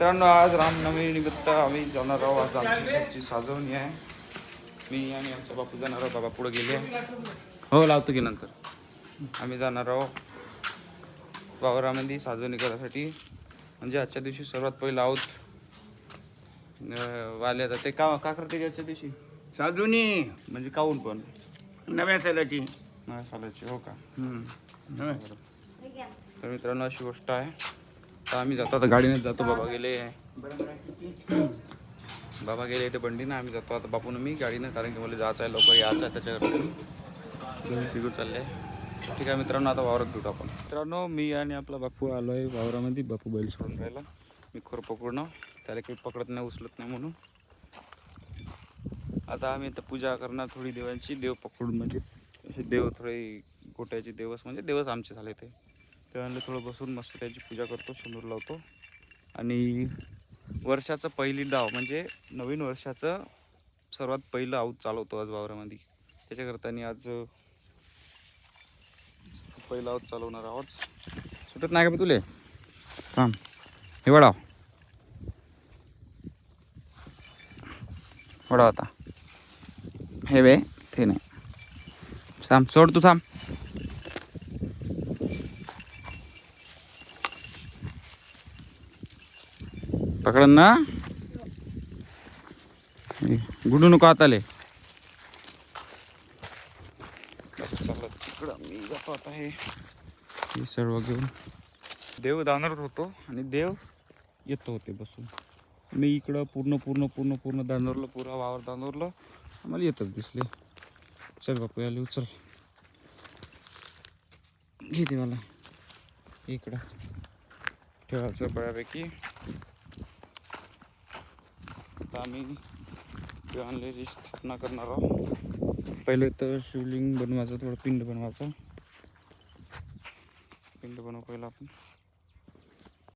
मित्रांनो, आज रामनवमी निमित्त आम्ही जाणार आहोत. आज आमची घरची साजवणी आहे. मी आणि आमचा बापू जाणार आहोत. बाबा पुढे गेले. हो, लावतो की नंतर. आम्ही जाणार आहोत वावरामध्ये साजवणी करायसाठी. म्हणजे आजच्या दिवशी सर्वात पहिला आहोत वाल्या जाते. का करते आजच्या दिवशी साजूनी म्हणजे काहून पण नव्या सालाची. नाही चालायची. हो का? नव्या. तर मित्रांनो, अशी गोष्ट आहे. तर आम्ही जातो, आता गाडीनेच जातो. बाबा गेले ते बंडीनं. आम्ही जातो आता बापून मी गाडीनं, कारण की मला जायचं आहे, लवकर यायचं आहे. त्याच्याकडे तिकडून चालले आहे. ठीक आहे मित्रांनो, आता वावरात भेटू आपण. मित्रांनो, मी आणि आपला बापू आलो आहे वावरामध्ये. बापू बैल सोडून राहिला. मी खोर पकडणं, त्याला काही पकडत नाही, उचलत नाही म्हणून. आता आम्ही आता पूजा करणार थोडी देवांची. देव पकडून म्हणजे असे देव थोडे गोट्याचे देवस, म्हणजे देवस आमचे झाले ते. तेव्हा थोडं बसून मस्त त्याची पूजा करतो, शेंदूर लावतो. आणि वर्षाचं पहिली डाव म्हणजे नवीन वर्षाचं सर्वात पहिलं आऊत चालवतो आज वावरामध्ये. त्याच्याकरता आज पहिलं आऊत चालवणार आहोत. सुटत नाही का तुले? थांब, हे वडाव वडाव आता. हे वे ते नाही. थांब, सोड तू, थांब. पकडन ना, गुडू नको आताले. तिकडं मी जातो आता. हे सर्व घेऊन देव दानर होतो आणि देव येतो होते बसून. मी इकडं पूर्ण दानोरलं, पुरा वावर दानोरलं. आम्हाला येतच दिसले. चल बापू, आले, उचल. घे देवाला इकडं ठेवायचं बऱ्यापैकी. आता आम्ही देवांची स्थापना करणार आहोत. पहिले तर शिवलिंग बनवायचं, थोडं पिंड बनवायचं. पिंड बनवू पहिला आपण.